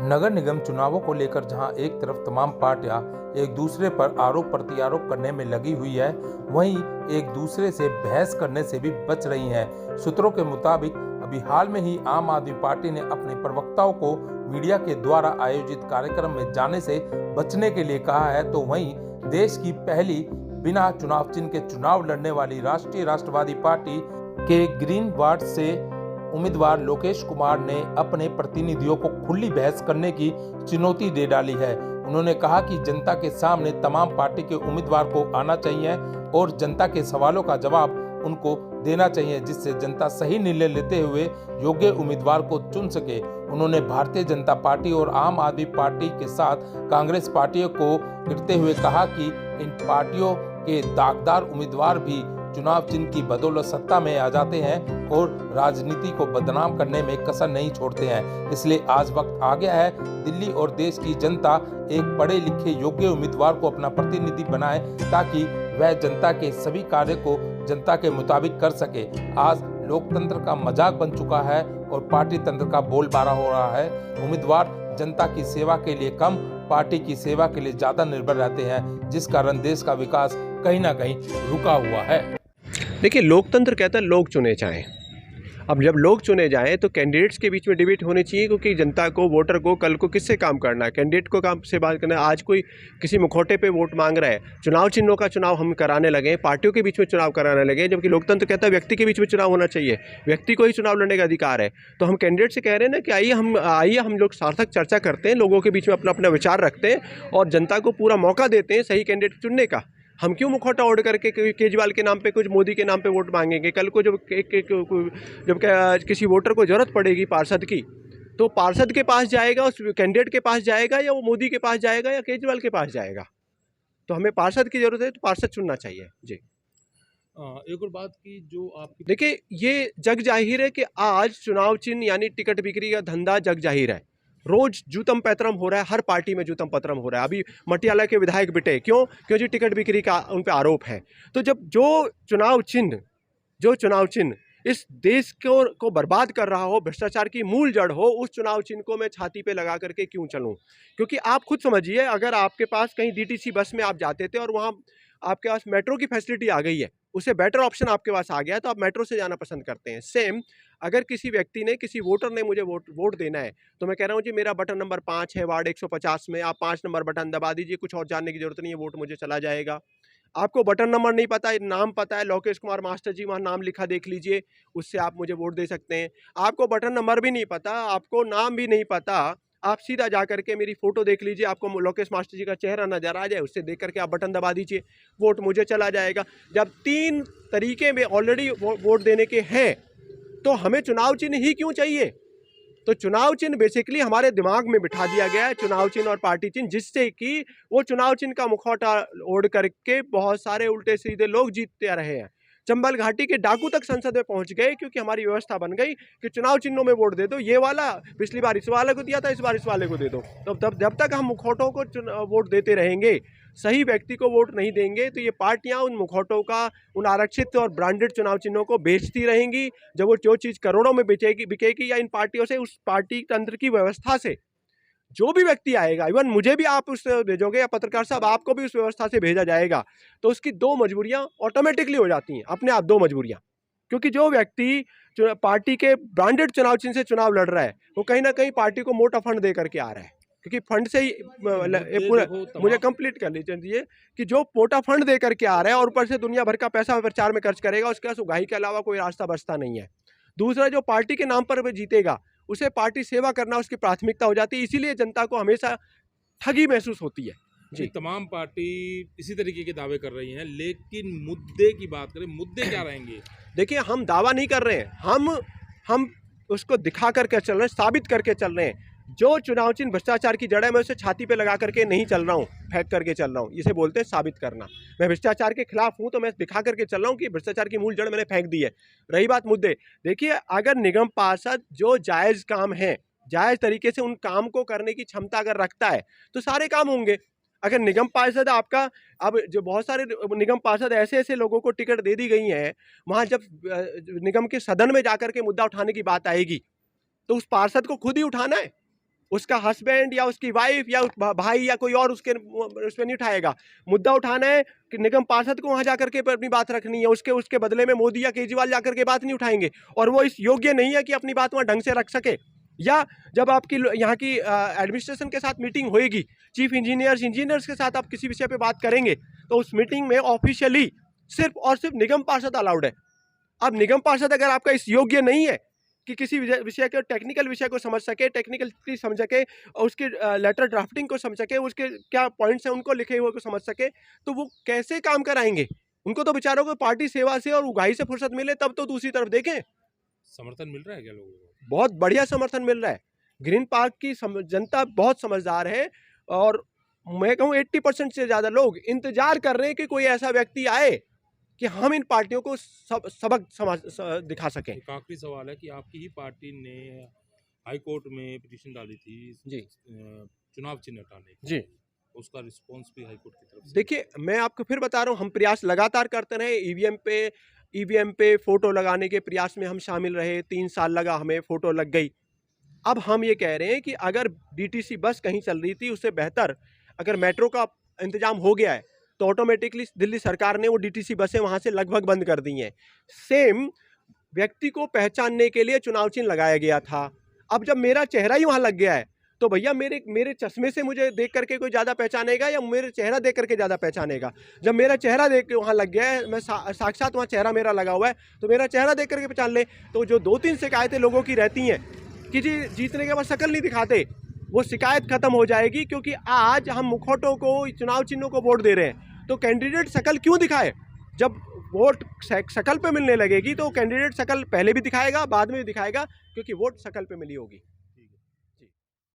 नगर निगम चुनावों को लेकर जहां एक तरफ तमाम पार्टियां एक दूसरे पर आरोप प्रत्यारोप करने में लगी हुई है, वहीं एक दूसरे से बहस करने से भी बच रही हैं। सूत्रों के मुताबिक अभी हाल में ही आम आदमी पार्टी ने अपने प्रवक्ताओं को मीडिया के द्वारा आयोजित कार्यक्रम में जाने से बचने के लिए कहा है, तो वहीं देश की पहली बिना चुनाव चिन्ह के चुनाव लड़ने वाली राष्ट्रीय राष्ट्रवादी पार्टी के ग्रीन वार्ड से उम्मीदवार लोकेश कुमार ने अपने प्रतिनिधियों को खुली बहस करने की चुनौती दे डाली है। उन्होंने कहा कि जनता के सामने तमाम पार्टी के उम्मीदवार को आना चाहिए और जनता के सवालों का जवाब उनको देना चाहिए, जिससे जनता सही निर्णय लेते हुए योग्य उम्मीदवार को चुन सके। उन्होंने भारतीय जनता पार्टी और आम आदमी पार्टी के साथ कांग्रेस पार्टियों को गिरते हुए कहा कि इन पार्टियों के दागदार उम्मीदवार भी चुनाव चिन्ह की बदौलत सत्ता में आ जाते हैं और राजनीति को बदनाम करने में कसर नहीं छोड़ते हैं। इसलिए आज वक्त आ गया है, दिल्ली और देश की जनता एक पढ़े लिखे योग्य उम्मीदवार को अपना प्रतिनिधि बनाए, ताकि वह जनता के सभी कार्य को जनता के मुताबिक कर सके। आज लोकतंत्र का मजाक बन चुका है और पार्टी तंत्र का बोलबाला हो रहा है। उम्मीदवार जनता की सेवा के लिए कम, पार्टी की सेवा के लिए ज्यादा निर्भर रहते हैं, जिस कारण देश का विकास कहीं ना कहीं रुका हुआ है। देखिए, लोकतंत्र कहता है लोग चुने जाएं। अब जब लोग चुने जाएं तो कैंडिडेट्स के बीच में डिबेट होनी चाहिए, क्योंकि जनता को, वोटर को कल को किससे काम करना है, कैंडिडेट को काम से बात करना है। आज कोई किसी मुखौटे पे वोट मांग रहा है, चुनाव चिन्हों का चुनाव हम कराने लगे, पार्टियों के बीच में चुनाव कराने लगे, जबकि लोकतंत्र कहता है व्यक्ति के बीच में चुनाव होना चाहिए, व्यक्ति को ही चुनाव लड़ने का अधिकार है। तो हम कैंडिडेट से कह रहे हैं ना कि आइए हम लोग सार्थक चर्चा करते हैं, लोगों के बीच में अपना अपना विचार रखते हैं और जनता को पूरा मौका देते हैं सही कैंडिडेट चुनने का। हम क्यों मुखौटा ओढ़ करके केजरीवाल के नाम पे, कुछ मोदी के नाम पे वोट मांगेंगे? कल को जब किसी वोटर को ज़रूरत पड़ेगी पार्षद की, तो पार्षद के पास जाएगा, उस कैंडिडेट के पास जाएगा, या वो मोदी के पास जाएगा या केजरीवाल के पास जाएगा? तो हमें पार्षद की ज़रूरत है, तो पार्षद चुनना चाहिए जी। एक और बात की जो आपकी, देखिए, ये जग जाहिर है कि आज चुनाव चिन्ह यानी टिकट बिक्री का धंधा जग जाहिर है। रोज जूतम पैतरम हो रहा है, हर पार्टी में जूतम पैतरम हो रहा है। अभी मटियाला के विधायक बिटे क्यों जी टिकट बिक्री का उन पे आरोप है। तो जब जो चुनाव चिन्ह इस देश को बर्बाद कर रहा हो, भ्रष्टाचार की मूल जड़ हो, उस चुनाव चिन्ह को मैं छाती पे लगा करके क्यों चलूं? क्योंकि आप खुद समझिए, अगर आपके पास कहीं डीटीसी बस में आप जाते थे और वहाँ आपके पास मेट्रो की फैसिलिटी आ गई है, उससे बेटर ऑप्शन आपके पास आ गया है, तो आप मेट्रो से जाना पसंद करते हैं। सेम अगर किसी व्यक्ति ने, किसी वोटर ने मुझे वोट देना है, तो मैं कह रहा हूँ जी मेरा बटन नंबर 5 है, वार्ड 150 में, आप 5 नंबर बटन दबा दीजिए, कुछ और जानने की जरूरत नहीं है, वोट मुझे चला जाएगा। आपको बटन नंबर नहीं पता है, नाम पता है, लोकेश कुमार मास्टर जी वहाँ नाम लिखा देख लीजिए, उससे आप मुझे वोट दे सकते हैं। आपको बटन नंबर भी नहीं पता, आपको नाम भी नहीं पता, आप सीधा जा करके मेरी फोटो देख लीजिए, आपको लोकेश मास्टर जी का चेहरा नजर आ जाए, उससे देख करके आप बटन दबा दीजिए, वोट मुझे चला जाएगा। जब 3 तरीके में ऑलरेडी वोट देने के हैं, तो हमें चुनाव चिन्ह ही क्यों चाहिए? तो चुनाव चिन्ह बेसिकली हमारे दिमाग में बिठा दिया गया है, चुनाव चिन्ह और पार्टी चिन्ह, जिससे कि वो चुनाव चिन्ह का मुखौटा ओढ़ करके बहुत सारे उल्टे सीधे लोग जीतते रहे हैं। चंबल घाटी के डाकू तक संसद में पहुंच गए, क्योंकि हमारी व्यवस्था बन गई कि चुनाव चिन्हों में वोट दे दो, ये वाला पिछली बार इस वाले को दिया था, इस बार इस वाले को दे दो। तो जब तक हम मुखौटों को वोट देते रहेंगे, सही व्यक्ति को वोट नहीं देंगे, तो ये पार्टियां उन मुखौटों का, उन आरक्षित और ब्रांडेड चुनाव चिन्हों को बेचती रहेंगी। जब वो जो चीज़ करोड़ों में बिकेगी, या इन पार्टियों से, उस पार्टी तंत्र की व्यवस्था से जो भी व्यक्ति आएगा, इवन मुझे भी आप उससे भेजोगे, या पत्रकार साहब आपको भी उस व्यवस्था से भेजा जाएगा, तो उसकी 2 मजबूरियां ऑटोमेटिकली हो जाती हैं, अपने आप 2 मजबूरियां। क्योंकि जो व्यक्ति पार्टी के ब्रांडेड चुनाव चिन्ह से चुनाव लड़ रहा है, वो कहीं ना कहीं पार्टी को मोटा फंड दे करके आ रहा है, क्योंकि फंड से ही पूरा, मुझे कंप्लीट कर लीजिए, कि जो मोटा फंड दे करके आ रहा है और ऊपर से दुनिया भर का पैसा प्रचार में खर्च करेगा, उसके पास उगाही के अलावा कोई रास्ता बचता नहीं है। दूसरा, जो पार्टी के नाम पर जीतेगा, उसे पार्टी सेवा करना उसकी प्राथमिकता हो जाती है, इसीलिए जनता को हमेशा ठगी महसूस होती है जी। तमाम पार्टी इसी तरीके के दावे कर रही हैं, लेकिन मुद्दे की बात करें, मुद्दे क्या रहेंगे? देखिए, हम दावा नहीं कर रहे हैं, हम उसको दिखा करके चल रहे हैं, साबित करके चल रहे हैं। जो चुनाव चिन्ह भ्रष्टाचार की जड़ है, मैं उसे छाती पे लगा करके नहीं चल रहा हूँ, फेंक करके चल रहा हूँ। इसे बोलते हैं साबित करना। मैं भ्रष्टाचार के खिलाफ हूँ, तो मैं दिखा करके चल रहा हूँ कि भ्रष्टाचार की मूल जड़ मैंने फेंक दी है। रही बात मुद्दे, देखिए, अगर निगम पार्षद जो जायज़ काम है, जायज़ तरीके से उन काम को करने की क्षमता अगर रखता है, तो सारे काम होंगे। अगर निगम पार्षद आपका, अब जो बहुत सारे निगम पार्षद ऐसे लोगों को टिकट दे दी गई हैं, वहाँ जब निगम के सदन में जाकर के मुद्दा उठाने की बात आएगी, तो उस पार्षद को खुद ही उठाना है। उसका हस्बैंड या उसकी वाइफ या भाई या कोई और उसके उस पर नहीं उठाएगा। मुद्दा उठाना है कि निगम पार्षद को वहां जाकर के अपनी बात रखनी है, उसके बदले में मोदी या केजरीवाल जाकर के बात नहीं उठाएंगे, और वो इस योग्य नहीं है कि अपनी बात वहां ढंग से रख सके। या जब आपकी यहाँ की एडमिनिस्ट्रेशन के साथ मीटिंग होएगी, चीफ इंजीनियर्स के साथ आप किसी विषय पे बात करेंगे, तो उस मीटिंग में ऑफिशियली सिर्फ और सिर्फ निगम पार्षद अलाउड है। अब निगम पार्षद अगर आपका इस योग्य नहीं है कि किसी विषय के टेक्निकल विषय को समझ सके, टेक्निकली समझ सके, और उसके लेटर ड्राफ्टिंग को समझ सके, उसके क्या पॉइंट्स हैं उनको लिखे हुए को समझ सके, तो वो कैसे काम कराएंगे? उनको तो बेचारों को पार्टी सेवा से और उगाही से फुर्सत मिले तब तो दूसरी तरफ देखें। समर्थन मिल रहा है क्या लोगों को? बहुत बढ़िया समर्थन मिल रहा है। ग्रीन पार्क की जनता बहुत समझदार है, और मैं कहूँ 80% से ज़्यादा लोग इंतजार कर रहे हैं कि कोई ऐसा व्यक्ति आए कि हम इन पार्टियों को सबक दिखा सकें। एक आखिरी सवाल है कि आपकी ही पार्टी ने हाई कोर्ट में पिटीशन डाली थी जी चुनाव चिन्ह हटाने की। जी, उसका रिस्पांस भी हाई कोर्ट की तरफ से। देखिए मैं आपको फिर बता रहा हूँ, हम प्रयास लगातार करते रहे। ईवीएम पे फोटो लगाने के प्रयास में हम शामिल रहे, 3 साल लगा, हमें फोटो लग गई। अब हम ये कह रहे हैं कि अगर डीटीसी बस कहीं चल रही थी, उससे बेहतर अगर मेट्रो का इंतजाम हो गया है, तो ऑटोमेटिकली दिल्ली सरकार ने वो डीटीसी बसें वहाँ से लगभग बंद कर दी हैं। सेम व्यक्ति को पहचानने के लिए चुनाव चिन्ह लगाया गया था। अब जब मेरा चेहरा ही वहाँ लग गया है, तो भैया मेरे चश्मे से मुझे देख करके कोई ज़्यादा पहचानेगा या मेरे चेहरा देख करके ज़्यादा पहचानेगा? जब मेरा चेहरा देख के वहाँ लग गया है, मैं साक्षात वहाँ चेहरा मेरा लगा हुआ है, तो मेरा चेहरा देख करके पहचान ले। तो जो 2-3 शिकायतें लोगों की रहती हैं कि जी जीतने के बाद शक्ल नहीं दिखाते, वो शिकायत खत्म हो जाएगी, क्योंकि आज हम मुखौटों को, चुनाव चिन्हों को वोट दे रहे हैं। तो कैंडिडेट शक्ल क्यों दिखाए? जब वोट शक्ल पे मिलने लगेगी तो कैंडिडेट शक्ल पहले भी दिखाएगा, बाद में भी दिखाएगा, क्योंकि वोट शक्ल पे मिली होगी।